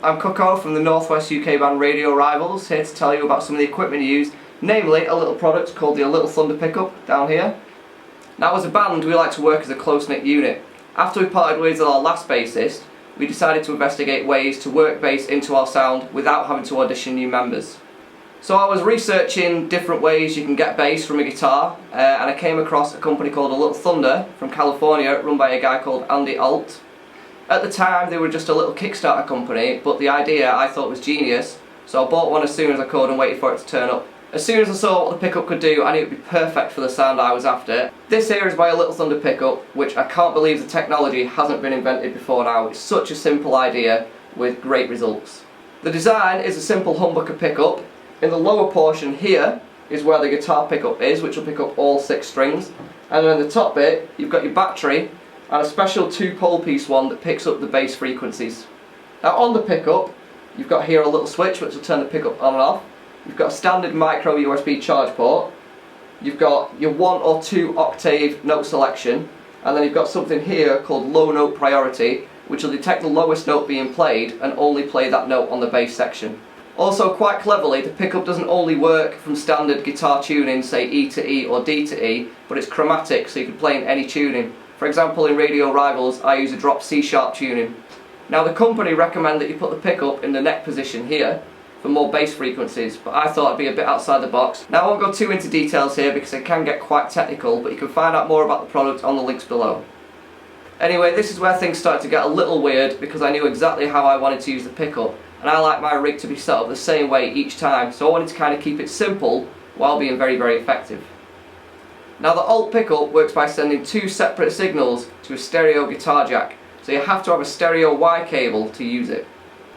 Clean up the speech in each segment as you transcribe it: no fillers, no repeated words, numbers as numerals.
I'm Cooko from the Northwest UK band Radio Rivals, here to tell you about some of the equipment used, namely a little product called the Little Thunder pickup down here. Now as a band we like to work as a close-knit unit. After we parted ways with our last bassist, we decided to investigate ways to work bass into our sound without having to audition new members. So I was researching different ways you can get bass from a guitar, and I came across a company called Little Thunder from California, run by a guy called Andy Alt. At the time they were just a little Kickstarter company, but the idea I thought was genius, so I bought one as soon as I could and waited for it to turn up. As soon as I saw what the pickup could do, I knew it would be perfect for the sound I was after. This here is my Little Thunder pickup, which I can't believe the technology hasn't been invented before now. It's such a simple idea with great results. The design is a simple humbucker pickup. In the lower portion here is where the guitar pickup is, which will pick up all 6 strings. And then in the top bit, you've got your battery and a special 2-pole piece one that picks up the bass frequencies. Now on the pickup, you've got here a little switch which will turn the pickup on and off. You've got a standard micro USB charge port. You've got your 1 or 2 octave note selection. And then you've got something here called low note priority, which will detect the lowest note being played and only play that note on the bass section. Also, quite cleverly, the pickup doesn't only work from standard guitar tuning, say E to E or D to E, but it's chromatic, so you can play in any tuning. For example, in Radio Rivals, I use a drop C sharp tuning. Now the company recommend that you put the pickup in the neck position here for more bass frequencies, but I thought it'd be a bit outside the box. Now I won't go too into details here because it can get quite technical, but you can find out more about the product on the links below. Anyway, this is where things started to get a little weird because I knew exactly how I wanted to use the pickup. And I like my rig to be set up the same way each time, so I wanted to kind of keep it simple while being very, very effective. Now the alt pickup works by sending 2 separate signals to a stereo guitar jack, so you have to have a stereo Y cable to use it.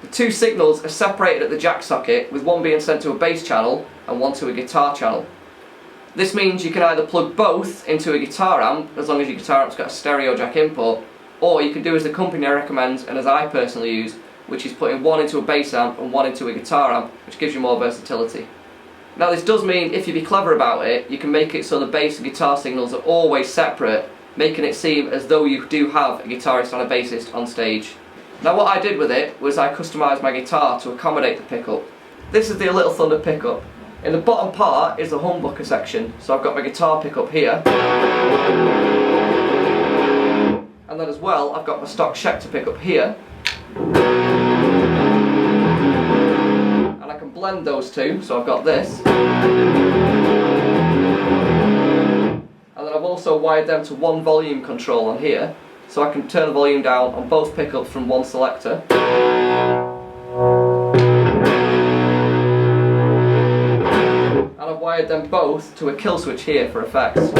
The 2 signals are separated at the jack socket, with one being sent to a bass channel and one to a guitar channel. This means you can either plug both into a guitar amp, as long as your guitar amp's got a stereo jack input, or you can do as the company recommends and as I personally use, which is putting one into a bass amp and one into a guitar amp, which gives you more versatility. Now this does mean, if you be clever about it, you can make it so the bass and guitar signals are always separate, making it seem as though you do have a guitarist and a bassist on stage. Now what I did with it was I customised my guitar to accommodate the pickup. This is the Little Thunder pickup. In the bottom part is the humbucker section, so I've got my guitar pickup here. And then as well, I've got my stock Schecter pickup here. And I can blend those two, so I've got this. And then I've also wired them to one volume control on here, so I can turn the volume down on both pickups from one selector. And I've wired them both to a kill switch here for effects.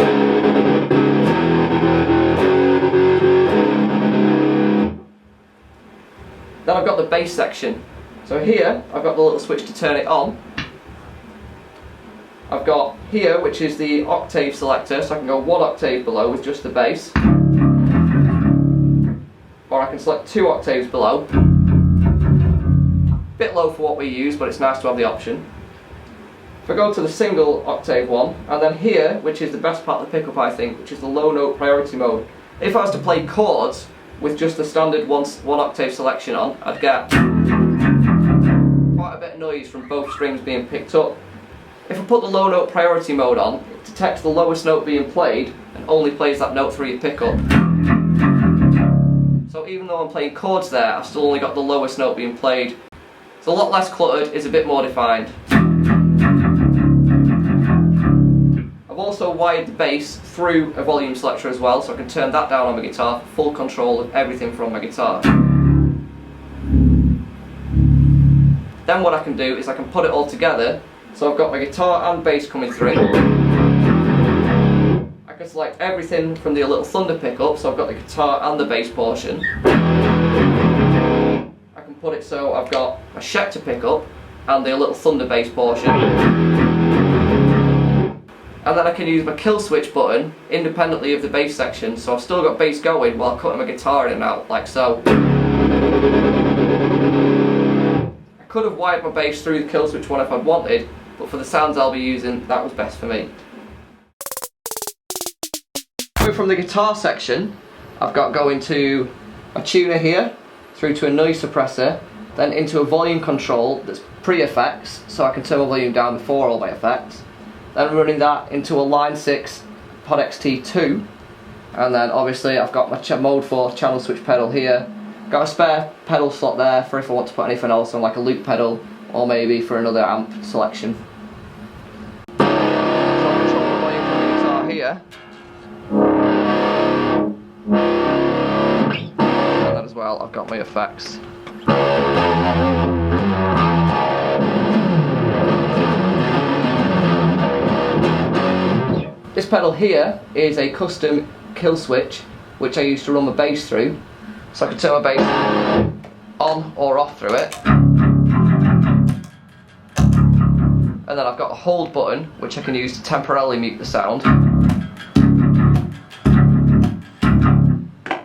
Then I've got the bass section. So here I've got the little switch to turn it on. I've got here, which is the octave selector, so I can go 1 octave below with just the bass. Or I can select 2 octaves below. Bit low for what we use, but it's nice to have the option. If I go to the single octave one, and then here, which is the best part of the pickup I think, which is the low note priority mode. If I was to play chords with just the standard one octave selection on, I'd get quite a bit of noise from both strings being picked up. If I put the low note priority mode on, it detects the lowest note being played and only plays that note through your pickup. So even though I'm playing chords there, I've still only got the lowest note being played. It's a lot less cluttered, it's a bit more defined. I've also wired the bass through a volume selector as well, so I can turn that down on my guitar for full control of everything from my guitar. Then what I can do is I can put it all together, so I've got my guitar and bass coming through. I can select everything from the Little Thunder pickup, so I've got the guitar and the bass portion. I can put it so I've got a Schecter pickup and the Little Thunder bass portion. And then I can use my kill switch button independently of the bass section, so I've still got bass going while cutting my guitar in and out, like so. I could have wired my bass through the kill switch one if I'd wanted, but for the sounds I'll be using, that was best for me. Coming from the guitar section, I've got going to a tuner here, through to a noise suppressor, then into a volume control that's pre-effects, so I can turn my volume down before all my effects. Then running that into a line 6 Pod XT2, and then obviously I've got my mode 4 channel switch pedal here. Got a spare pedal slot there for if I want to put anything else on, like a loop pedal, or maybe for another amp selection. So I'll control the volume from the guitar here. And then as well I've got my effects. This pedal here is a custom kill switch which I used to run my bass through, so I can turn my bass on or off through it. And then I've got a hold button which I can use to temporarily mute the sound.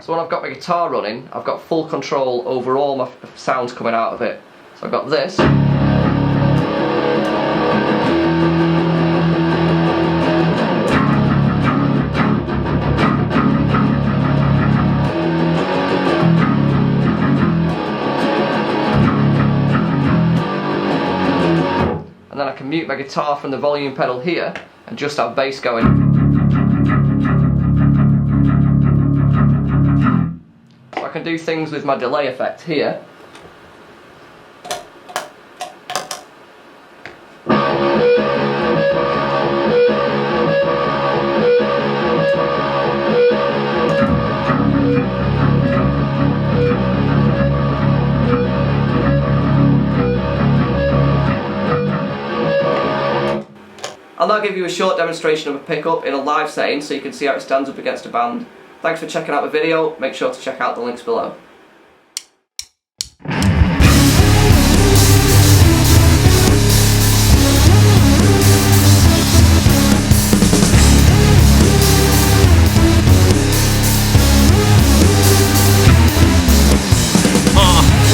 So when I've got my guitar running, I've got full control over all my sounds coming out of it. So I've got this. And then I can mute my guitar from the volume pedal here and just have bass going. So I can do things with my delay effect here. I'll now give you a short demonstration of a pickup in a live setting so you can see how it stands up against a band. Thanks for checking out the video, make sure to check out the links below.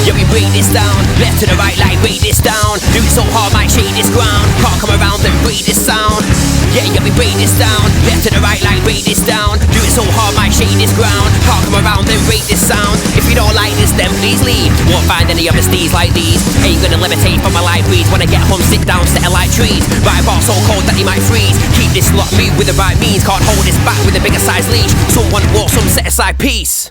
Yeah, we break this down, left to the right like break this down. Do it so hard, might shake this ground. Can't come around and break this sound. Yeah, we break this down, left to the right like break this down. Do it so hard, might shake this ground. Can't come around and break this sound. If you don't like this, then please leave. Won't find any other steeds like these. Ain't gonna levitate from my light breeze. When I get home, sit down, set like trees. Right bar so cold that he might freeze. Keep this locked, move with the right means. Can't hold this back with a bigger size leash. Someone walk, some set aside peace.